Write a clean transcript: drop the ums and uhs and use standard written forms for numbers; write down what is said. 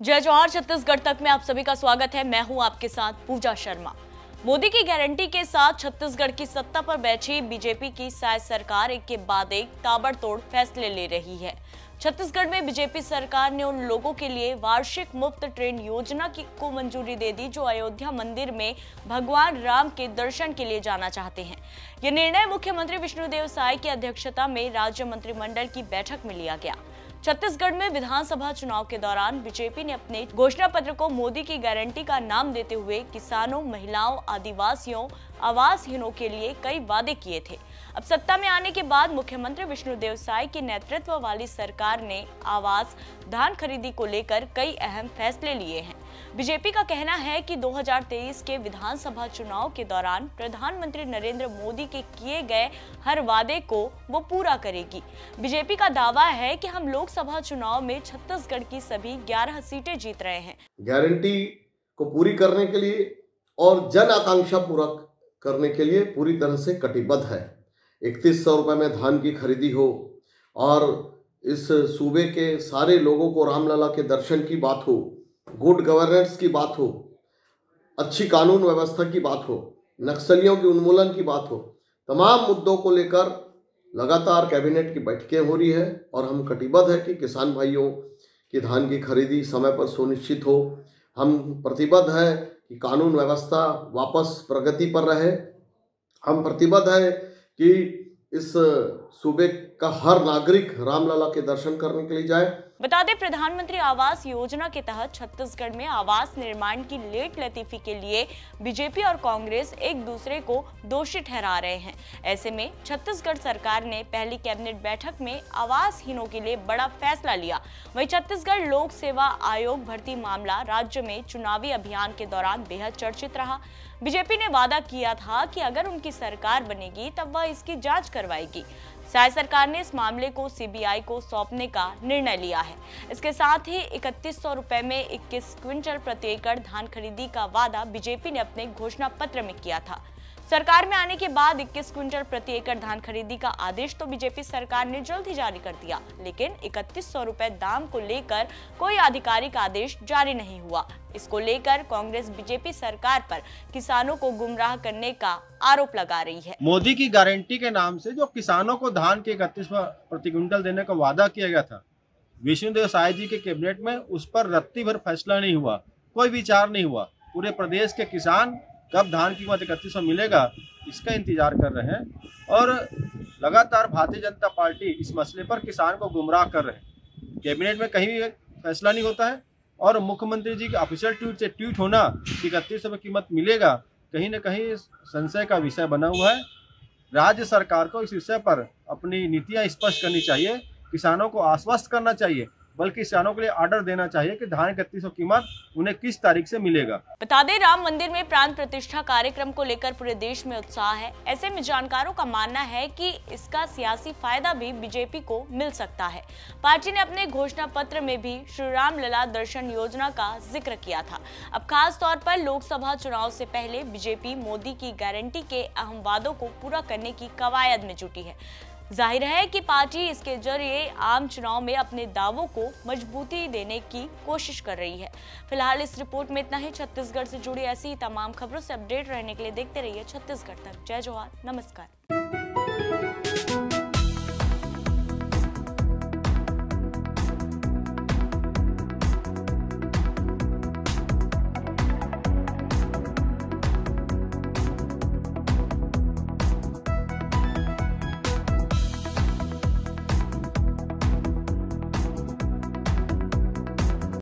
जय जवाहर छत्तीसगढ़ तक में आप सभी का स्वागत है। मैं हूं आपके साथ पूजा शर्मा। मोदी की गारंटी के साथ छत्तीसगढ़ की सत्ता पर बैठी बीजेपी की शायद सरकार एक के बाद एक ताबड़तोड़ फैसले ले रही है। छत्तीसगढ़ में बीजेपी सरकार ने उन लोगों के लिए वार्षिक मुफ्त ट्रेन योजना को मंजूरी दे दी जो अयोध्या मंदिर में भगवान राम के दर्शन के लिए जाना चाहते हैं। यह निर्णय मुख्यमंत्री विष्णुदेव साय की अध्यक्षता में राज्य मंत्रिमंडल की बैठक में लिया गया। छत्तीसगढ़ में विधानसभा चुनाव के दौरान बीजेपी ने अपने घोषणा पत्र को मोदी की गारंटी का नाम देते हुए किसानों, महिलाओं, आदिवासियों, आवासहीनों के लिए कई वादे किए थे। अब सत्ता में आने के बाद मुख्यमंत्री विष्णुदेव साय के नेतृत्व वाली सरकार ने आवास, धान खरीदी को लेकर कई अहम फैसले लिए हैं। बीजेपी का कहना है कि 2023 के विधानसभा चुनाव के दौरान प्रधानमंत्री नरेंद्र मोदी के किए गए हर वादे को वो पूरा करेगी। बीजेपी का दावा है कि हम लोकसभा चुनाव में छत्तीसगढ़ की सभी 11 सीटें जीत रहे हैं। गारंटी को पूरी करने के लिए और जन आकांक्षा पूरा करने के लिए पूरी तरह से कटिबद्ध है। 3100 रुपये में धान की खरीदी हो और इस सूबे के सारे लोगों को रामलला के दर्शन की बात हो, गुड गवर्नेंस की बात हो, अच्छी कानून व्यवस्था की बात हो, नक्सलियों के उन्मूलन की बात हो, तमाम मुद्दों को लेकर लगातार कैबिनेट की बैठकें हो रही है और हम कटिबद्ध है कि किसान भाइयों की धान की खरीदी समय पर सुनिश्चित हो। हम प्रतिबद्ध है कि कानून व्यवस्था वापस प्रगति पर रहे। हम प्रतिबद्ध है कि इस सूबे का हर नागरिक रामलला के दर्शन करने के लिए जाए। बता दें, प्रधानमंत्री आवास योजना के तहत छत्तीसगढ़ में आवास निर्माण की लेट लतीफी के लिए बीजेपी और कांग्रेस एक दूसरे को दोषी ठहरा रहे हैं। ऐसे में छत्तीसगढ़ सरकार ने पहली कैबिनेट बैठक में आवासहीनों के लिए बड़ा फैसला लिया। वहीं छत्तीसगढ़ लोक सेवा आयोग भर्ती मामला राज्य में चुनावी अभियान के दौरान बेहद चर्चित रहा। बीजेपी ने वादा किया था कि अगर उनकी सरकार बनेगी तब वह इसकी जांच करवाएगी। साय सरकार ने इस मामले को सीबीआई को सौंपने का निर्णय लिया है। इसके साथ ही 3100 रुपए में 21 क्विंटल प्रति एकड़ धान खरीदी का वादा बीजेपी ने अपने घोषणा पत्र में किया था। सरकार में आने के बाद 21 क्विंटल प्रति एकड़ धान खरीदी का आदेश तो बीजेपी सरकार ने जल्द ही जारी कर दिया, लेकिन 3100 रुपए दाम को लेकर कोई आधिकारिक आदेश जारी नहीं हुआ। इसको लेकर कांग्रेस बीजेपी सरकार पर किसानों को गुमराह करने का आरोप लगा रही है। मोदी की गारंटी के नाम से जो किसानों को धान के 31 प्रति क्विंटल देने का वादा किया गया था, विष्णुदेव साय जी के कैबिनेट में उस पर रत्ती भर फैसला नहीं हुआ, कोई विचार नहीं हुआ। पूरे प्रदेश के किसान कब धान की कीमत 3100 मिलेगा इसका इंतजार कर रहे हैं और लगातार भारतीय जनता पार्टी इस मसले पर किसान को गुमराह कर रहे हैं। कैबिनेट में कहीं भी फैसला नहीं होता है और मुख्यमंत्री जी के ऑफिशियल ट्वीट से ट्वीट होना कि 3100 में कीमत मिलेगा कहीं न कहीं संशय का विषय बना हुआ है। राज्य सरकार को इस विषय पर अपनी नीतियां स्पष्ट करनी चाहिए, किसानों को आश्वस्त करना चाहिए, बल्कि किसानों के लिए ऑर्डर देना चाहिए कि धान 3100 कीमत उन्हें किस तारीख से मिलेगा। बता दें, राम मंदिर में प्राण प्रतिष्ठा कार्यक्रम को लेकर पूरे देश में उत्साह है। ऐसे में जानकारों का मानना है कि इसका सियासी फायदा भी बीजेपी को मिल सकता है। पार्टी ने अपने घोषणा पत्र में भी श्री राम लला दर्शन योजना का जिक्र किया था। अब खास तौर पर लोकसभा चुनाव से पहले बीजेपी मोदी की गारंटी के अहम वादों को पूरा करने की कवायद में जुटी है। जाहिर है कि पार्टी इसके जरिए आम चुनाव में अपने दावों को मजबूती देने की कोशिश कर रही है। फिलहाल इस रिपोर्ट में इतना ही। छत्तीसगढ़ से जुड़ी ऐसी ही तमाम खबरों से अपडेट रहने के लिए देखते रहिए छत्तीसगढ़ तक। जय जवाहर, नमस्कार।